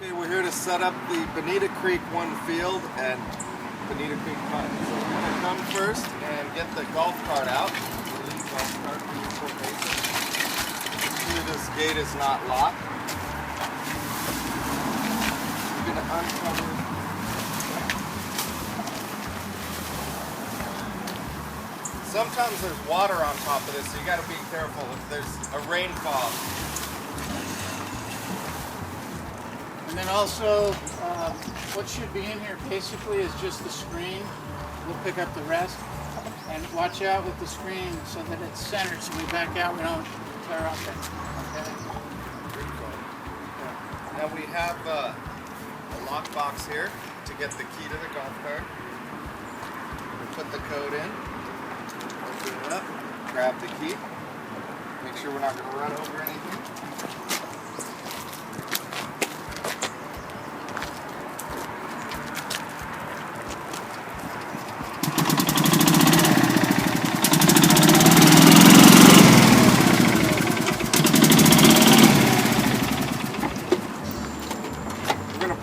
Okay, we're here to set up the Bonita Creek 1 field and Bonita Creek putt. So we're going to come first and get the golf cart out. The lead golf cart from Newport Mesa. Make sure this gate is not locked. We're going to uncover. Sometimes there's water on top of this, so you got to be careful if there's a rainfall. And then also, what should be in here basically is just the screen. We'll pick up the rest. And watch out with the screen so that it's centered so we back out, we don't tear up it. Okay? Yeah. Now we have a lock box here to get the key to the golf cart. We'll put the code in, open it up, grab the key, make sure we're not going to run over anything.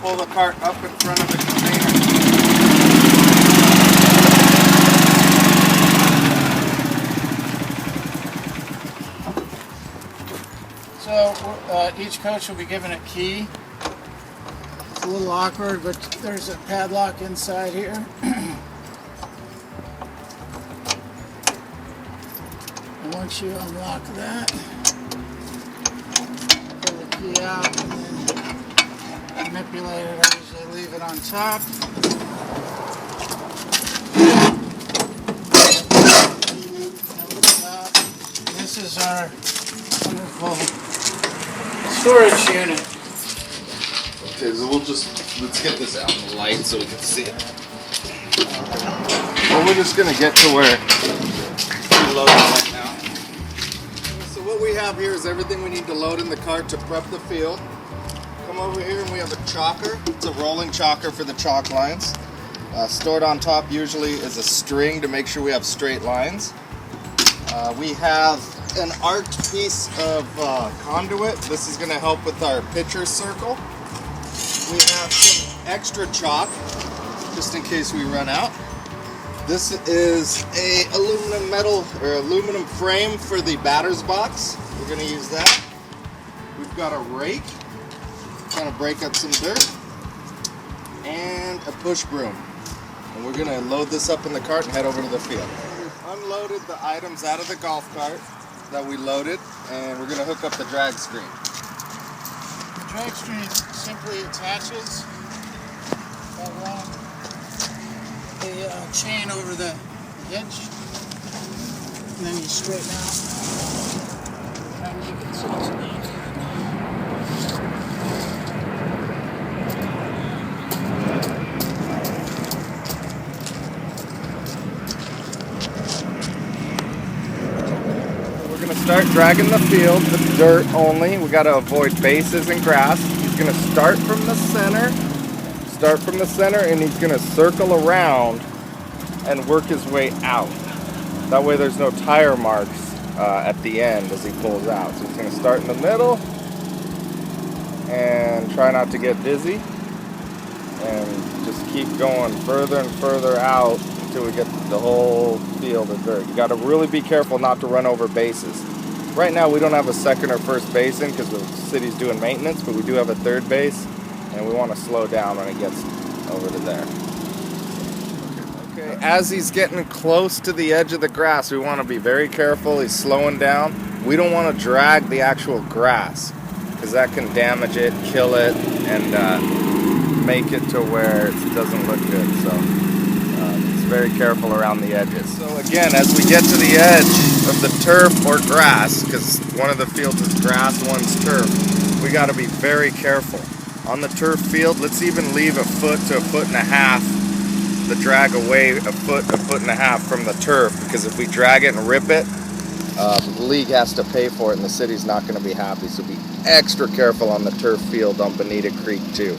Pull the cart up in front of the container. So each coach will be given a key. It's a little awkward, but there's a padlock inside here. And once you unlock that, pull the key out and then manipulate it. I usually leave it on top. This is our wonderful storage unit. Okay, so let's get this out in the light so we can see it. Well, we're just gonna get to where we load it right now. So what we have here is everything we need to load in the cart to prep the field. Come over here and we have a chalker. It's a rolling chalker for the chalk lines. Stored on top usually is a string to make sure we have straight lines. We have an arched piece of conduit. This is going to help with our pitcher circle. We have some extra chalk just in case we run out. This is a aluminum frame for the batter's box. We're going to use that. We've got a rake. Kind of break up some dirt, and a push broom. And we're going to load this up in the cart and head over to the field. We've unloaded the items out of the golf cart that we loaded, and we're going to hook up the drag screen. The drag screen simply attaches along a chain over the edge, and then you straighten out. And you can see it's start dragging the field with dirt only. We got to avoid bases and grass. He's going to start from the center, and he's going to circle around and work his way out. That way there's no tire marks at the end as he pulls out. So he's going to start in the middle and try not to get dizzy and just keep going further and further out until we get the whole field of dirt. You got to really be careful not to run over bases. Right now we don't have a second or first basin because the city's doing maintenance, but we do have a third base, and we want to slow down when it gets over to there. Okay, as he's getting close to the edge of the grass, we want to be very careful. He's slowing down. We don't want to drag the actual grass because that can damage it, kill it, and make it to where it doesn't look good. So very careful around the edges. So again, as we get to the edge of the turf or grass, because one of the fields is grass, one's turf, we got to be very careful. On the turf field, let's even leave a foot to a foot and a half, the drag away a foot and a half from the turf, because if we drag it and rip it, the league has to pay for it and the city's not going to be happy. So be extra careful on the turf field on Bonita Creek too.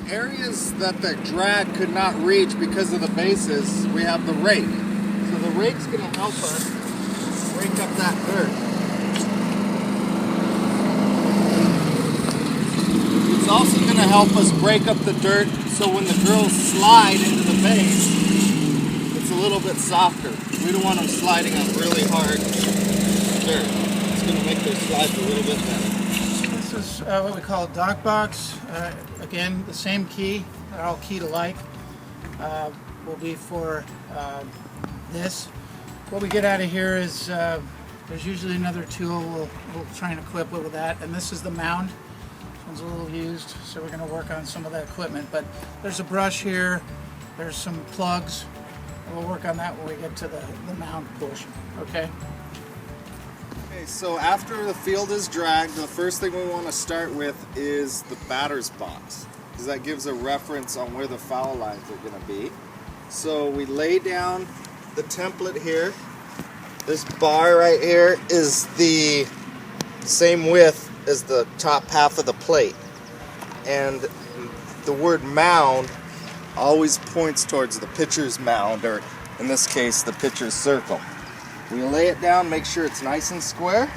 Areas that the drag could not reach because of the bases, we have the rake. So the rake's going to help us rake up that dirt. It's also going to help us break up the dirt so when the girls slide into the base, it's a little bit softer. We don't want them sliding on really hard dirt. It's going to make their slides a little bit better. This is what we call a dock box. Again, the same key. They're all keyed alike. Will be for this. What we get out of here is there's usually another tool we'll try and equip it with that, and this is the mound. This one's a little used, so we're going to work on some of that equipment. But there's a brush here, there's some plugs, and we'll work on that when we get to the mound portion. Okay? Okay, so after the field is dragged, the first thing we want to start with is the batter's box, because that gives a reference on where the foul lines are going to be. So we lay down the template here. This bar right here is the same width as the top half of the plate. And the word mound always points towards the pitcher's mound, or in this case, the pitcher's circle. We lay it down, make sure it's nice and square,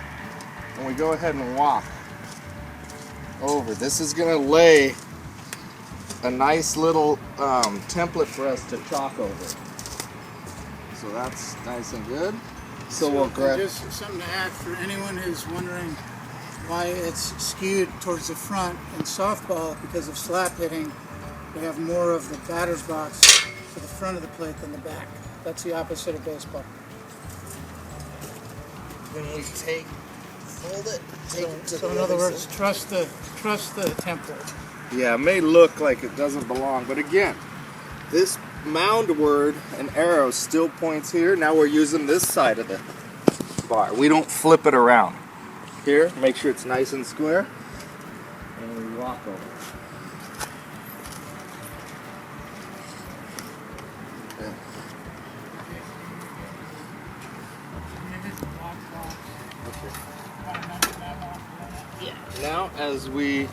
and we go ahead and walk over. This is going to lay a nice little template for us to chalk over. So that's nice and good. So we'll grab. Just something to add for anyone who's wondering why it's skewed towards the front in softball because of slap hitting. We have more of the batter's box to the front of the plate than the back. That's the opposite of baseball. Then we fold it, take it to so in other words, trust the template. Yeah, it may look like it doesn't belong, but again, this mound word and arrow still points here. Now we're using this side of the bar. We don't flip it around. Here, make sure it's nice and square, and we walk over. Okay. Now, as we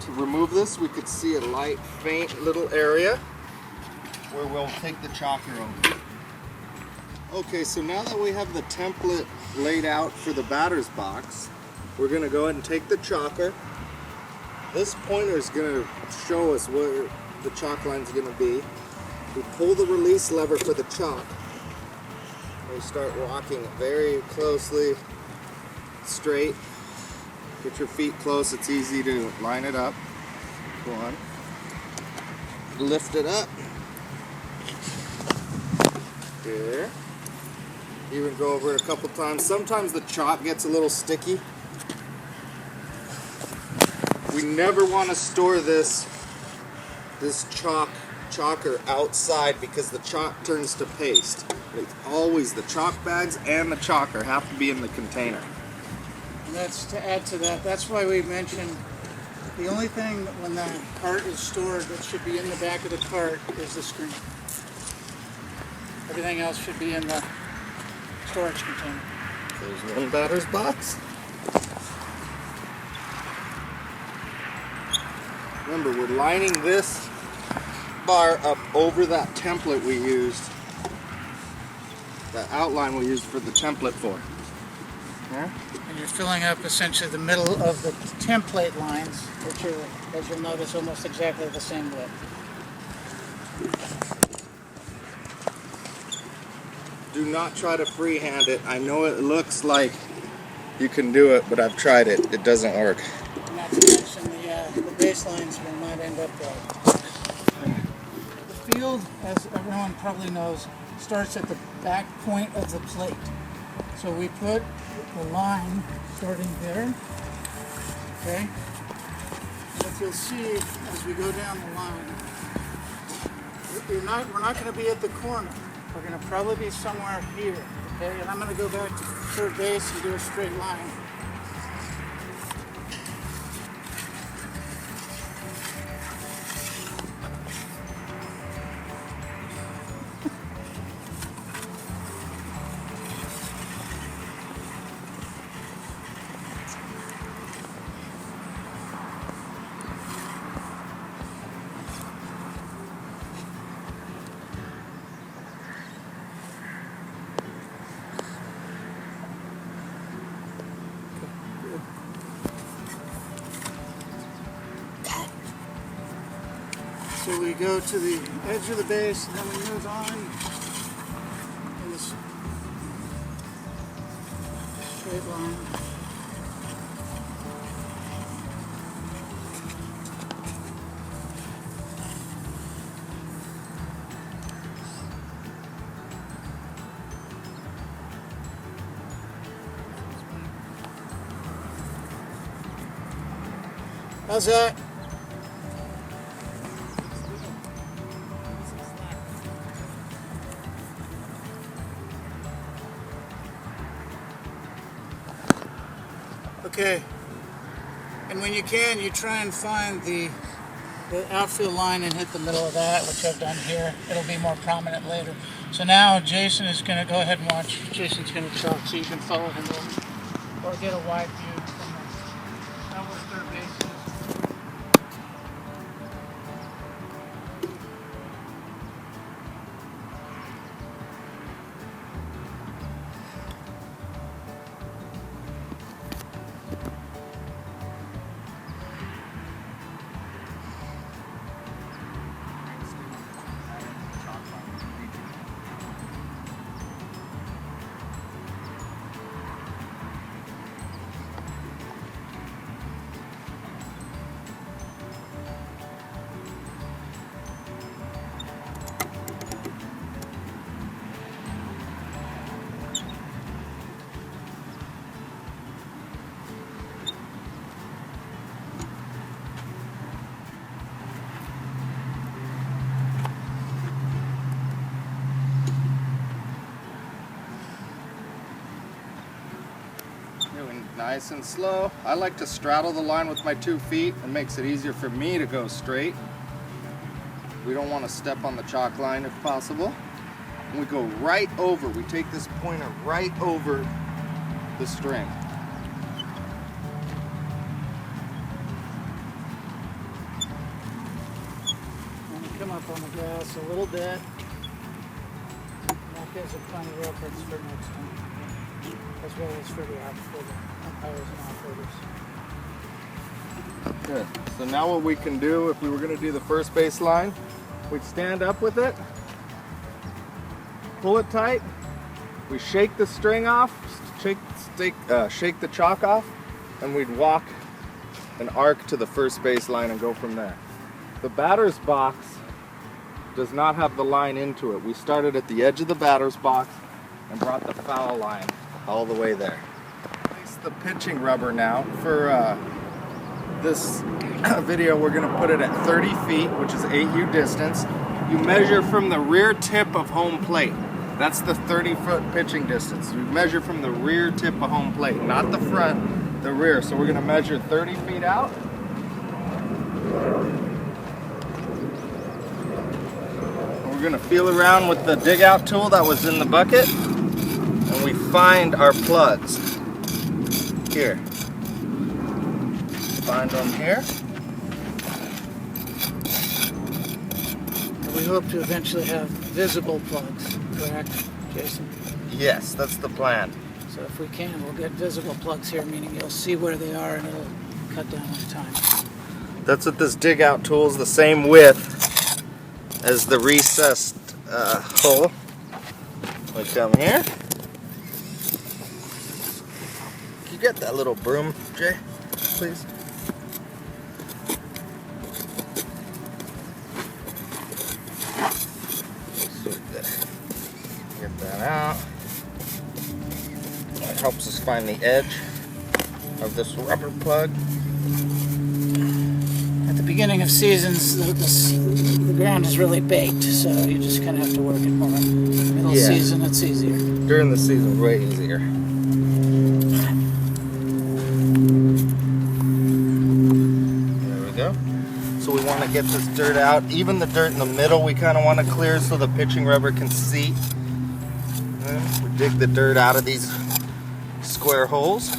remove this, we could see a light, faint little area where we'll take the chalker over. Okay, so now that we have the template laid out for the batter's box, we're going to go ahead and take the chalker. This pointer is going to show us where the chalk line is going to be. We pull the release lever for the chalk. We start walking very closely, straight. Get your feet close, it's easy to line it up. Go on. Lift it up. Here. Even go over it a couple times. Sometimes the chalk gets a little sticky. We never want to store this chalker outside because the chalk turns to paste. It's always the chalk bags and the chalker have to be in the container. And that's to add to that. That's why we mentioned the only thing when the cart is stored that should be in the back of the cart is the screen. Everything else should be in the storage container. There's one batter's box. Remember, we're lining this bar up over that template we used, that outline we used for the template for. Yeah? And you're filling up essentially the middle of the template lines, which are, as you'll notice, almost exactly the same width. Do not try to freehand it. I know it looks like you can do it, but I've tried it. It doesn't work. Not to mention the baselines will not end up right. The field, as everyone probably knows, starts at the back point of the plate. So we put the line starting there, okay? And if you'll see, as we go down the line, we're not going to be at the corner. We're going to probably be somewhere here, okay? And I'm going to go back to third base and do a straight line. So we go to the edge of the base and then we move on in this straight line. How's that? Okay, and when you can, you try and find the outfield line and hit the middle of that, which I've done here. It'll be more prominent later. So now Jason is going to go ahead and watch. Jason's going to chalk so you can follow him over, or get a wide view from where third base is. Nice and slow. I like to straddle the line with my 2 feet. It makes it easier for me to go straight. We don't want to step on the chalk line if possible. And we go right over. We take this pointer right over the string. And we come up on the grass a little bit. That gives it plenty of reference for next time, as well as for the outfielder, umpires and outfielders. Good. So now what we can do, if we were going to do the first base line, we'd stand up with it, pull it tight, we shake the string off, shake the chalk off, and we'd walk an arc to the first base line and go from there. The batter's box does not have the line into it. We started at the edge of the batter's box and brought the foul line all the way there. Place the pitching rubber now. For this video, we're going to put it at 30 feet, which is 8U distance. You measure from the rear tip of home plate. That's the 30-foot pitching distance. We measure from the rear tip of home plate, not the front, the rear. So we're going to measure 30 feet out. We're going to feel around with the dig out tool that was in the bucket, and we find our plugs here. Find them here. And we hope to eventually have visible plugs, correct, Jason? Yes, that's the plan. So if we can, we'll get visible plugs here, meaning you'll see where they are and it'll cut down on time. That's what this dig out tool is, the same width as the recessed hole. We come here. Can you get that little broom, Jay, please? Get that out. That helps us find the edge of this rubber plug. At the beginning of seasons, the ground is really baked, so you just kind of have to work it more. Middle season, it's easier. During the season, way easier. There we go. So we want to get this dirt out. Even the dirt in the middle, we kind of want to clear so the pitching rubber can see. And we dig the dirt out of these square holes.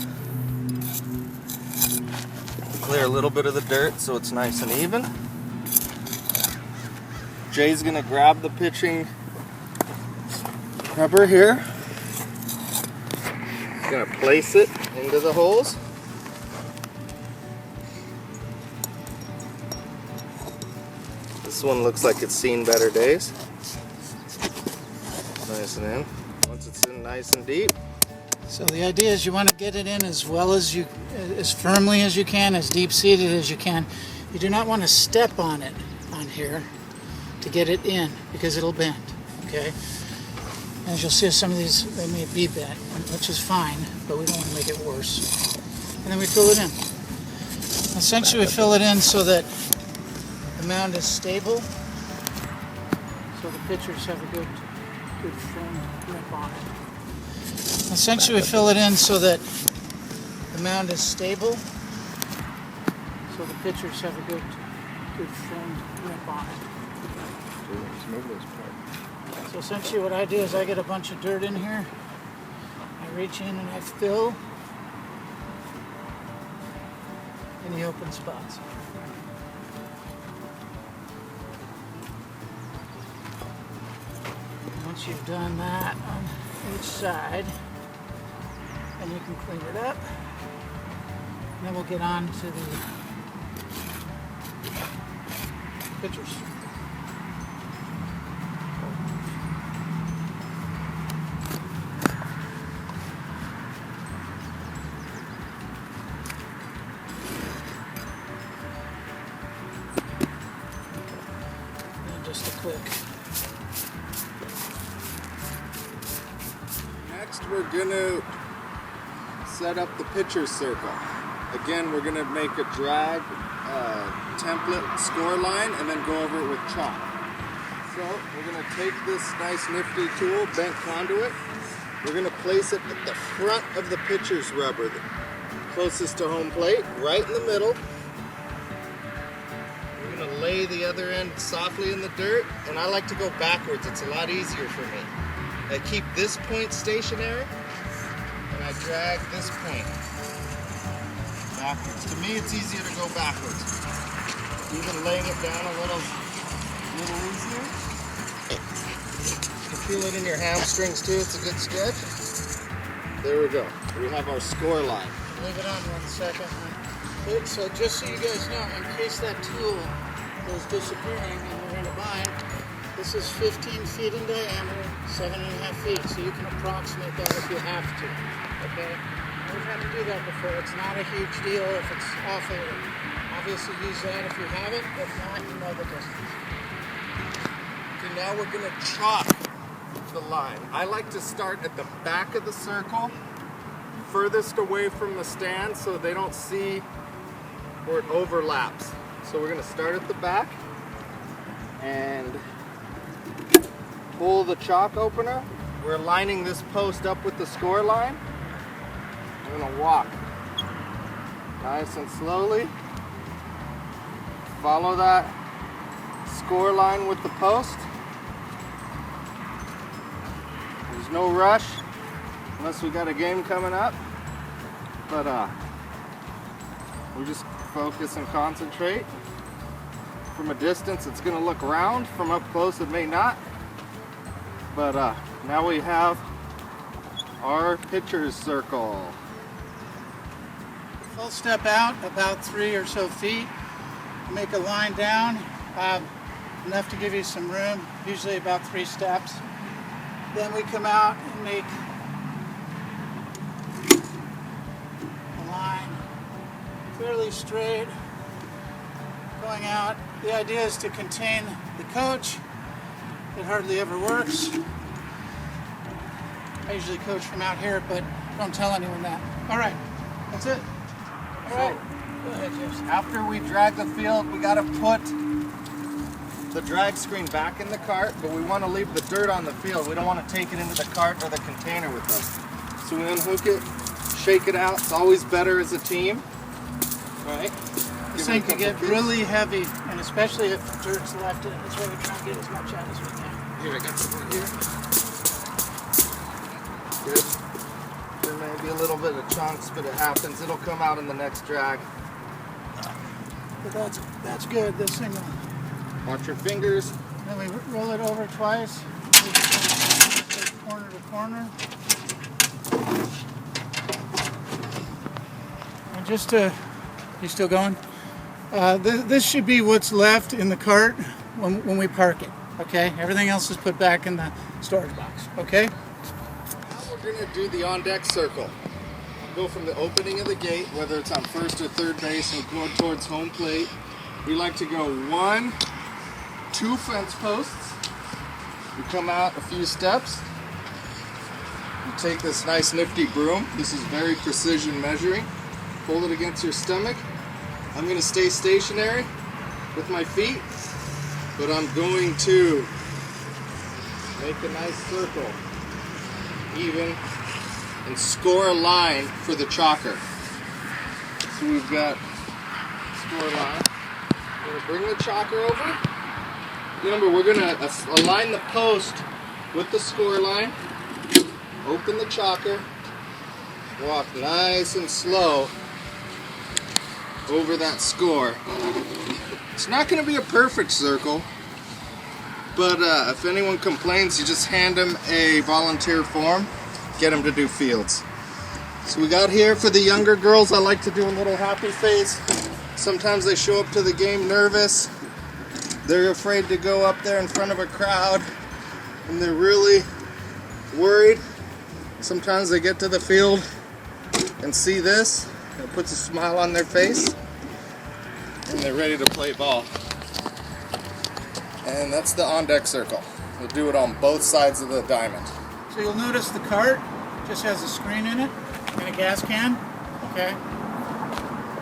Clear a little bit of the dirt so it's nice and even. Jay's gonna grab the pitching rubber here. He's gonna place it into the holes. This This one looks like it's seen better days. Nice and in. Once it's in nice and deep. So the idea is you want to get it in as well as you, as firmly as you can, as deep-seated as you can. You do not want to step on it on here to get it in because it'll bend, okay? As you'll see, some of these, they may be bent, which is fine, but we don't want to make it worse. And then we fill it in. Essentially, we fill it in so that the mound is stable, so the pitchers have a good firm grip on it. Essentially, we fill it in so that the mound is stable, so the pitchers have a good firm grip on it. So essentially what I do is I get a bunch of dirt in here, I reach in and I fill in the open spots. Once you've done that on each side, then you can clean it up. And then we'll get on to the pitchers. Just a quick. Next, we're gonna set up the pitcher circle. Again, we're gonna make a drag template score line and then go over it with chalk. So we're gonna take this nice nifty tool, bent conduit. We're gonna place it at the front of the pitcher's rubber, closest to home plate, right in the middle. Lay the other end softly in the dirt, and I like to go backwards. It's a lot easier for me. I keep this point stationary, and I drag this point backwards. To me, it's easier to go backwards. Even laying it down a little easier. You can feel it in your hamstrings too. It's a good stretch. There we go. We have our score line. Leave it on 1 second. So just so you guys know, in case that tool goes disappearing and we're in a bind, this is 15 feet in diameter, 7.5 feet, so you can approximate that if you have to, okay? We've had to do that before. It's not a huge deal if it's off of it. Obviously use that if you have it, if not, you know the distance. Okay, now we're gonna chalk the line. I like to start at the back of the circle, furthest away from the stand so they don't see where it overlaps. So we're going to start at the back and pull the chalk opener. We're lining this post up with the score line. We're going to walk nice and slowly. Follow that score line with the post. There's no rush unless we got a game coming up. But we just focus and concentrate. From a distance, it's going to look round. From up close, it may not. But now we have our pitcher's circle. Full step out, about 3 or so feet. Make a line down, enough to give you some room, usually about 3 steps. Then we come out and make a line fairly straight going out. The idea is to contain the coach. It hardly ever works. I usually coach from out here, but don't tell anyone that. All right, that's it. All right, go ahead, Jason. After we drag the field, we got to put the drag screen back in the cart, but we want to leave the dirt on the field. We don't want to take it into the cart or the container with us. So we unhook it, shake it out. It's always better as a team. All right. This thing can get really heavy, and especially if the dirt's left in. That's why we try and get as much out as we can. Here, I got some right here. Good. There may be a little bit of chunks, but it happens. It'll come out in the next drag. But that's good. This thing will. Watch your fingers. Then we roll it over twice, corner to corner. And just to, you still going? This should be what's left in the cart when we park it. Okay, everything else is put back in the storage box. Okay. Now we're gonna do the on-deck circle. Go from the opening of the gate, whether it's on first or third base, and go towards home plate. We like to go 1, 2 fence posts. You come out a few steps. You take this nice nifty broom. This is very precision measuring. Hold it against your stomach. I'm gonna stay stationary with my feet, but I'm going to make a nice circle, even, and score a line for the chalker. So we've got score line. We're gonna bring the chalker over. Remember, we're gonna align the post with the score line. Open the chalker. Walk nice and slow over that score. It's not gonna be a perfect circle, but if anyone complains, you just hand them a volunteer form. Get them to do fields. So we got here for the younger girls. I like to do a little happy face. Sometimes they show up to the game nervous. They're afraid to go up there in front of a crowd, and they're really worried. Sometimes they get to the field and see this. It puts a smile on their face, and they're ready to play ball. And that's the on-deck circle. We'll do it on both sides of the diamond. So you'll notice the cart just has a screen in it and a gas can, okay?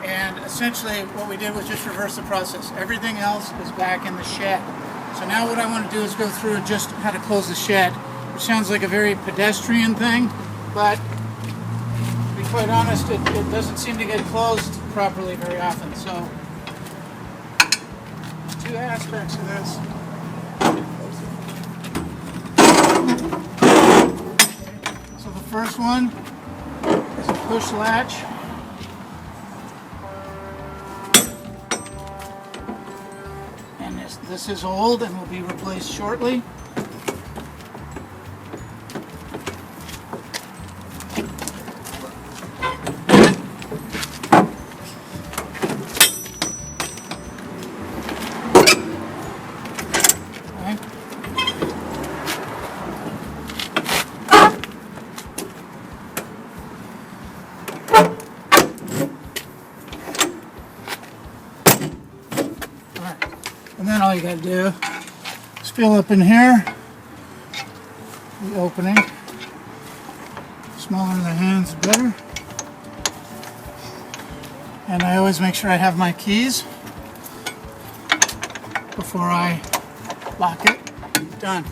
And essentially what we did was just reverse the process. Everything else is back in the shed. So now what I want to do is go through just how to close the shed, which sounds like a very pedestrian thing, but to be quite honest, it doesn't seem to get closed properly very often. So two aspects of this. So the first one is a push latch. And this is old and will be replaced shortly. And then all you gotta do is fill up in here, the opening. Smaller the hands, the better. And I always make sure I have my keys before I lock it. Done.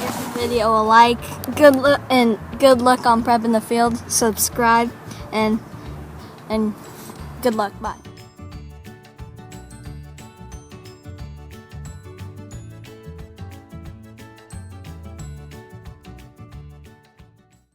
Give the video a like. Good luck on prepping the field. Subscribe and good luck. Bye.